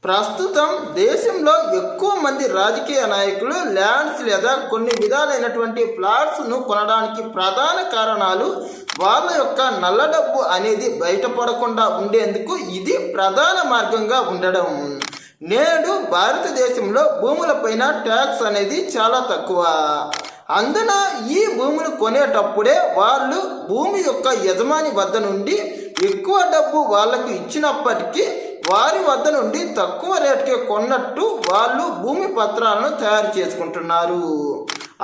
ప్రస్తుతం దేశంలో ఎక్కువ మంది రాజకీయ నాయకులు ల్యాండ్స్ లేదా కొన్ని విధాలైనటువంటి ప్లాట్స్ను కొనడానికి ప్రధాన కారణాలు వాళ్ళ యొక్క నల్ల డబ్బు అనేది బయటపడకుండా ఉండేందుకు ఇది ప్రధాన మార్గంగా ఉండడం. నేడు భారతదేశంలో భూములపైన ట్యాక్స్ అనేది చాలా తక్కువ. అందున ఈ భూములు కొనేటప్పుడే వాళ్ళు భూమి యొక్క యజమాని వద్ద నుండి ఎక్కువ డబ్బు వాళ్లకు ఇచ్చినప్పటికీ వారి వద్ద నుండి తక్కువ రేటుకే కొన్నట్టు వాళ్ళు భూమి పత్రాలను తయారు చేసుకుంటున్నారు.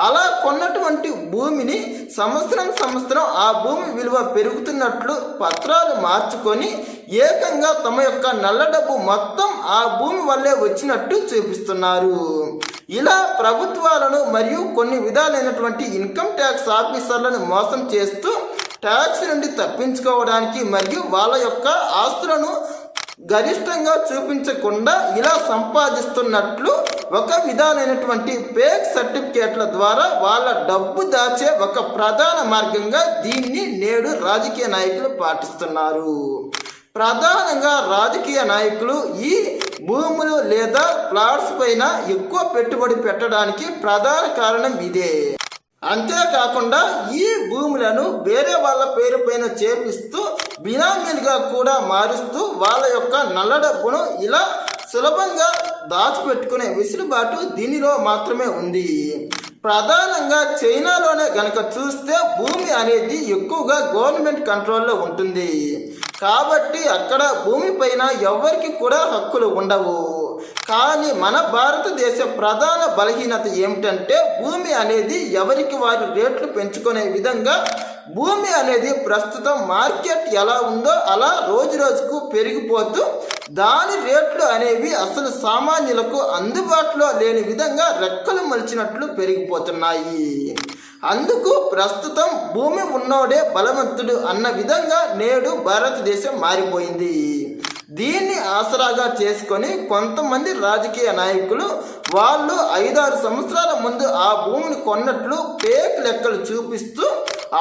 అలా కొన్నటువంటి భూమిని సంవత్సరం ఆ భూమి విలువ పెరుగుతున్నట్లు పత్రాలు మార్చుకొని ఏకంగా తమ యొక్క నల్ల డబ్బు మొత్తం ఆ భూమి వల్లే వచ్చినట్టు చూపిస్తున్నారు. ఇలా ప్రభుత్వాలను మరియు కొన్ని విధాలైనటువంటి ఇన్కమ్ ట్యాక్స్ ఆఫీసర్లను మోసం చేస్తూ ట్యాక్స్ నుండి తప్పించుకోవడానికి మరియు వాళ్ళ యొక్క ఆస్తులను గరిష్టంగా చూపించకుండా ఇలా సంపాదిస్తున్నట్లు ఒక విధాలైనటువంటి ఫేక్ సర్టిఫికేట్ల ద్వారా వాళ్ళ డబ్బు దాచే ఒక ప్రధాన మార్గంగా దీన్ని నేడు రాజకీయ నాయకులు పాటిస్తున్నారు. ప్రధానంగా రాజకీయ నాయకులు ఈ భూములు లేదా ప్లాట్స్ పైన ఎక్కువ పెట్టుబడి పెట్టడానికి ప్రధాన కారణం ఇదే. అంతేకాకుండా ఈ భూములను వేరే వాళ్ళ పేరు పైన చేపిస్తూ బినామీలుగా కూడా మారుస్తూ వాళ్ళ యొక్క నల్ల డబ్బును ఇలా సులభంగా దాచిపెట్టుకునే వెసులుబాటు దీనిలో మాత్రమే ఉంది. ప్రధానంగా చైనాలోనే గనక చూస్తే భూమి అనేది ఎక్కువగా గవర్నమెంట్ కంట్రోల్లో ఉంటుంది. కాబట్టి అక్కడ భూమి పైన ఎవరికి కూడా హక్కులు ఉండవు. కానీ మన భారతదేశ ప్రధాన బలహీనత ఏమిటంటే భూమి అనేది ఎవరికి వారి రేట్లు పెంచుకునే విధంగా భూమి అనేది ప్రస్తుతం మార్కెట్ ఎలా ఉందో అలా రోజు రోజుకు పెరిగిపోతూ దాని రేట్లు అనేవి అసలు సామాన్యులకు అందుబాటులో లేని విధంగా రెక్కలు మలిచినట్లు పెరిగిపోతున్నాయి. అందుకు ప్రస్తుతం భూమి ఉన్నోడే బలవంతుడు అన్న విధంగా నేడు భారతదేశం మారిపోయింది. దీన్ని ఆసరాగా చేసుకొని కొంతమంది రాజకీయ నాయకులు వాళ్ళు 5-6 సంవత్సరాల ముందు ఆ భూమిని కొన్నట్లు ఫేక్ లెక్కలు చూపిస్తూ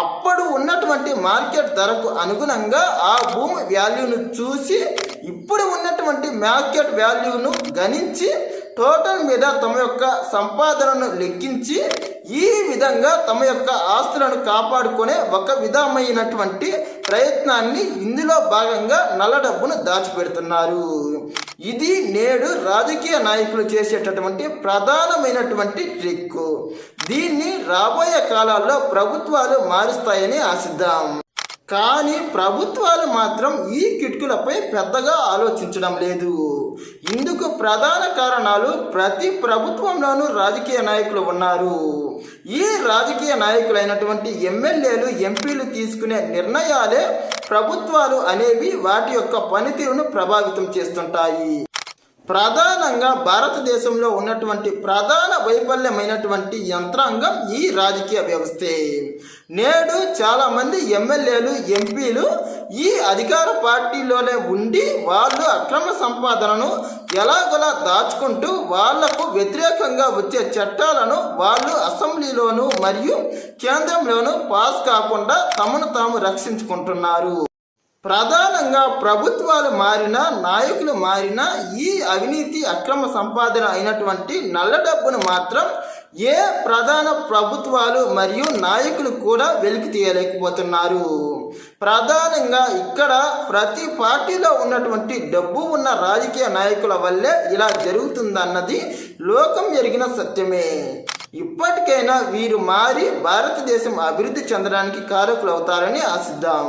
అప్పుడు ఉన్నటువంటి మార్కెట్ ధరకు అనుగుణంగా ఆ భూమి వాల్యూను చూసి ఇప్పుడు ఉన్నటువంటి మార్కెట్ వాల్యూను గణించి టోటల్ మీద తమ యొక్క సంపాదనను లెక్కించి ఈ విధంగా తమ యొక్క ఆస్తులను కాపాడుకునే ఒక విధమైనటువంటి ప్రయత్నాన్ని ఇందులో భాగంగా నల్ల డబ్బును దాచిపెడుతున్నారు. ఇది నేడు రాజకీయ నాయకులు చేసేటటువంటి ప్రధానమైనటువంటి ట్రిక్. దీన్ని రాబోయే కాలాల్లో ప్రభుత్వాలు మారుస్తాయని ఆశిద్దాం. కానీ ప్రభుత్వాలు మాత్రం ఈ కిటుకులపై పెద్దగా ఆలోచించడం లేదు. ఇందుకు ప్రధాన కారణాలు ప్రతి ప్రభుత్వంలోనూ రాజకీయ నాయకులు ఉన్నారు. ఈ రాజకీయ నాయకులైనటువంటి ఎమ్మెల్యేలు ఎంపీలు తీసుకునే నిర్ణయాలే ప్రభుత్వాలు అనేవి వాటి యొక్క పనితీరును ప్రభావితం చేస్తుంటాయి. ప్రధానంగా భారతదేశంలో ఉన్నటువంటి ప్రధాన వైఫల్యమైనటువంటి యంత్రాంగం ఈ రాజకీయ వ్యవస్థే. నేడు చాలామంది ఎమ్మెల్యేలు ఎంపీలు ఈ అధికార పార్టీలోనే ఉండి వాళ్ళు అక్రమ సంపాదనను ఎలాగోలా దాచుకుంటూ వాళ్లకు వ్యతిరేకంగా వచ్చే చట్టాలను వాళ్ళు అసెంబ్లీలోనూ మరియు కేంద్రంలోనూ పాస్ కాకుండా తమను తాము రక్షించుకుంటున్నారు. ప్రధానంగా ప్రభుత్వాలు మారినా నాయకులు మారినా ఈ అవినీతి అక్రమ సంపాదన అయినటువంటి నల్ల డబ్బును మాత్రం ఏ ప్రధాన ప్రభుత్వాలు మరియు నాయకులు కూడా వెలికి తీయలేకపోతున్నారు. ప్రధానంగా ఇక్కడ ప్రతి పార్టీలో ఉన్నటువంటి డబ్బు ఉన్న రాజకీయ నాయకుల వల్లే ఇలా జరుగుతుందన్నది లోకం ఎరిగిన సత్యమే. ఇప్పటికైనా వీరు మారి భారతదేశం అభివృద్ధి చెందడానికి కారకులు అవుతారని ఆశిద్దాం.